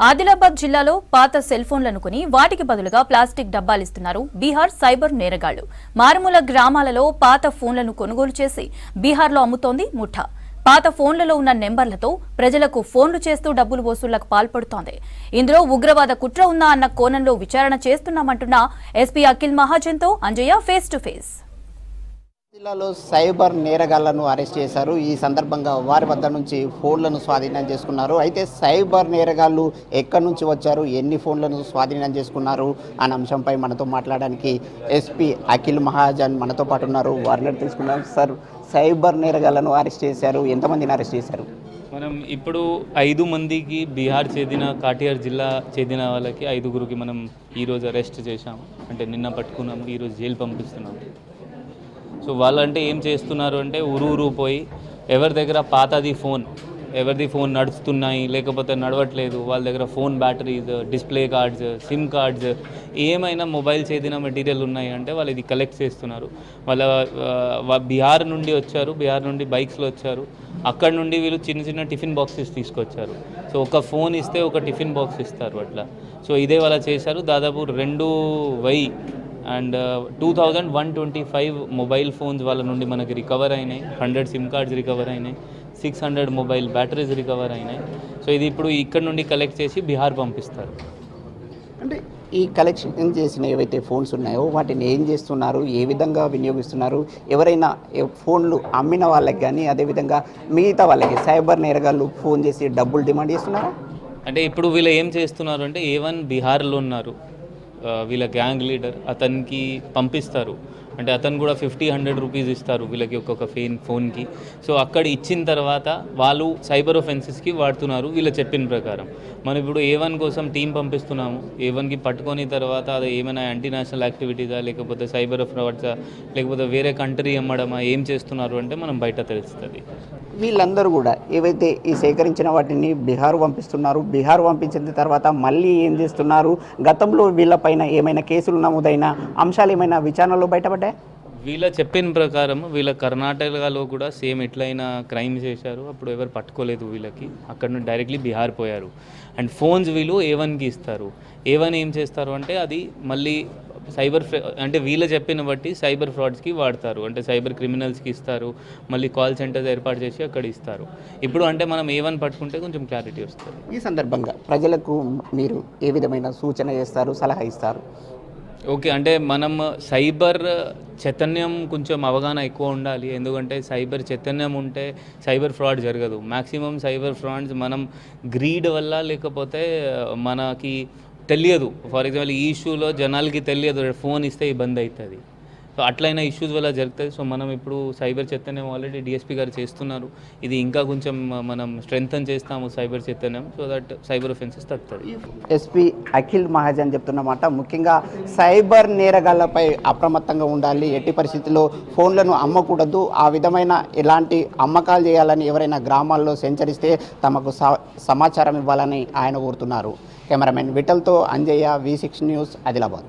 ఆదిలాబాద్ జిల్లాలో పాత సెల్ ఫోన్లను కొని వాటికి బదులుగా ప్లాస్టిక్ డబ్బాలిస్తున్నారు బీహార్ సైబర్ నేరగాళ్లు. మారుమూల గ్రామాలలో పాత ఫోన్లను కొనుగోలు చేసి బీహార్లో అమ్ముతోంది ముఠా. పాత ఫోన్లలో ఉన్న నెంబర్లతో ప్రజలకు ఫోన్లు చేస్తూ డబ్బులు వసూళ్లకు పాల్పడుతోంది. ఇందులో ఉగ్రవాద కుట్ర ఉందా అన్న కోణంలో విచారణ చేస్తున్నామంటున్న ఎస్పీ అఖిల్ మహాజన్తో అంజయ్య ఫేస్ టు ఫేస్. జిల్లాలో సైబర్ నేరగాళ్లను అరెస్ట్ చేశారు. ఈ సందర్భంగా వారి వద్ద నుంచి ఫోన్లను స్వాధీనం చేసుకున్నారు. అయితే సైబర్ నేరగాళ్లు ఎక్కడి నుంచి వచ్చారు, ఎన్ని ఫోన్లను స్వాధీనం చేసుకున్నారు అనే అంశంపై మనతో మాట్లాడడానికి ఎస్పీ అఖిల్ మహాజన్ మనతో పాటు ఉన్నారు. వారిని తెలుసుకున్నాం. సార్, సైబర్ నేరగాళ్లను అరెస్ట్ చేశారు, ఎంతమందిని అరెస్ట్ చేశారు? మనం ఇప్పుడు 5 మందికి బీహార్ చెందిన కాటియార్ జిల్లా చెందిన వాళ్ళకి 5గురికి మనం ఈరోజు అరెస్ట్ చేశాము. అంటే నిన్న పట్టుకున్నాము, ఈరోజు జైలు పంపిస్తున్నాము. సో వాళ్ళంటే ఏం చేస్తున్నారు అంటే ఊరు పోయి ఎవరి దగ్గర ఎవరిది ఫోన్ నడుస్తున్నాయి లేకపోతే నడవట్లేదు, వాళ్ళ దగ్గర phone batteries, display cards, SIM cards, ఏమైనా మొబైల్ చేదిన మెటీరియల్ ఉన్నాయి అంటే వాళ్ళు ఇది కలెక్ట్ చేస్తున్నారు. బీహార్ నుండి వచ్చారు, బీహార్ నుండి బైక్స్లో వచ్చారు. అక్కడ నుండి వీళ్ళు చిన్న టిఫిన్ బాక్సెస్ తీసుకొచ్చారు. సో ఒక ఫోన్ ఇస్తే ఒక టిఫిన్ బాక్స్ ఇస్తారు అట్లా. సో ఇదే వాళ్ళ చేశారు. దాదాపు 2,000 అండ్ 2,125 మొబైల్ ఫోన్స్ వాళ్ళ నుండి మనకి రికవర్ అయినాయి. 100 సిమ్ కార్డ్స్ రికవర్ అయినాయి. 600 మొబైల్ బ్యాటరీస్ రికవర్ అయినాయి. సో ఇది ఇప్పుడు ఇక్కడ నుండి కలెక్ట్ చేసి బీహార్ పంపిస్తారు. అంటే ఈ కలెక్షన్ చేసిన ఏవైతే ఫోన్స్ ఉన్నాయో వాటిని ఏం చేస్తున్నారు, ఏ విధంగా వినియోగిస్తున్నారు? ఎవరైనా ఫోన్లు అమ్మిన వాళ్ళకి కానీ అదేవిధంగా మిగతా వాళ్ళకి సైబర్ నేరగాళ్ళు ఫోన్ చేసి డబ్బులు డిమాండ్ చేస్తున్నారా? అంటే ఇప్పుడు వీళ్ళు ఏం చేస్తున్నారు అంటే A1 బీహార్లో ఉన్నారు, వీళ్ళ గ్యాంగ్ లీడర్, అతనికి పంపిస్తారు. అంటే అతను కూడా 50-100 రూపీస్ ఇస్తారు వీళ్ళకి ఒక్కొక్క ఫోన్కి. సో అక్కడ ఇచ్చిన తర్వాత వాళ్ళు సైబర్ ఒఫెన్సెస్కి వాడుతున్నారు వీళ్ళు చెప్పిన ప్రకారం. మనం ఇప్పుడు A1 కోసం టీం పంపిస్తున్నాము. A1కి పట్టుకొని తర్వాత అది ఏమైనా యాంటీ నేషనల్ యాక్టివిటీసా లేకపోతే సైబర్ ఫ్రాడ్సా లేకపోతే వేరే కంట్రీ అమ్మడమా ఏం చేస్తున్నారు అంటే మనం బయట తెలుస్తుంది. వీళ్ళందరూ కూడా ఏవైతే ఈ సేకరించిన వాటిని బీహార్ పంపిస్తున్నారు, బీహార్ పంపించిన తర్వాత మళ్ళీ ఏం చేస్తున్నారు, గతంలో వీళ్ళపైన ఏమైనా కేసులు నమోదైన అంశాలు ఏమైనా విచారణలో బయటపడ్డాయి? వీళ్ళ చెప్పిన ప్రకారం వీళ్ళ కర్ణాటకలో కూడా సేమ్ ఎట్లయినా క్రైమ్ చేశారు. అప్పుడు ఎవరు పట్టుకోలేదు వీళ్ళకి. అక్కడ నుండి డైరెక్ట్లీ బీహార్ పోయారు. అండ్ ఫోన్స్ వీళ్ళు A1కి ఇస్తారు. A1 ఏం చేస్తారు అంటే అది మళ్ళీ అంటే వీళ్ళ చెప్పిన బట్టి సైబర్ ఫ్రాడ్స్కి వాడతారు. అంటే సైబర్ క్రిమినల్స్కి ఇస్తారు, మళ్ళీ కాల్ సెంటర్స్ ఏర్పాటు చేసి అక్కడ ఇస్తారు. ఇప్పుడు అంటే మనం A1 పట్టుకుంటే కొంచెం క్లారిటీ వస్తుంది. ఈ సందర్భంగా ప్రజలకు మీరు ఏ విధమైన సూచన చేస్తారు, సలహా ఇస్తారు? ఓకే, అంటే మనం సైబర్ చైతన్యం కొంచెం అవగాహన ఎక్కువ ఉండాలి. ఎందుకంటే సైబర్ చైతన్యం ఉంటే సైబర్ ఫ్రాడ్ జరగదు. మ్యాక్సిమం సైబర్ ఫ్రాడ్స్ మనం గ్రీడ్ వల్ల లేకపోతే మనకి తెలియదు. ఫర్ ఎగ్జాంపుల్ ఈ ఇష్యూలో జనాలకి తెలియదు, ఫోన్ ఇస్తే ఇబ్బంది అవుతుంది. సో అట్లయినా ఇష్యూస్ వల్ల జరుగుతుంది. సో మనం ఇప్పుడు సైబర్ చైతన్యం ఆల్రెడీ డిఎస్పీ గారు చేస్తున్నారు. ఇది ఇంకా కొంచెం మనం స్ట్రెంగ్తన్ చేస్తాము సైబర్ చైతన్యం, సో దట్ సైబర్ ఒఫెన్సెస్ తగ్గుతుంది. ఎస్పీ అఖిల్ మహాజన్ చెప్తున్నమాట. ముఖ్యంగా సైబర్ నేరగాళ్లపై అప్రమత్తంగా ఉండాలి. ఎట్టి పరిస్థితుల్లో ఫోన్లను అమ్మకూడదు. ఆ విధమైన ఎలాంటి అమ్మకాలు చేయాలని ఎవరైనా గ్రామాల్లో సంచరిస్తే తమకు సమాచారం ఇవ్వాలని ఆయన కోరుతున్నారు. కెమెరామెన్ విఠల్తో అంజయ్య, V6 న్యూస్, ఆదిలాబాద్.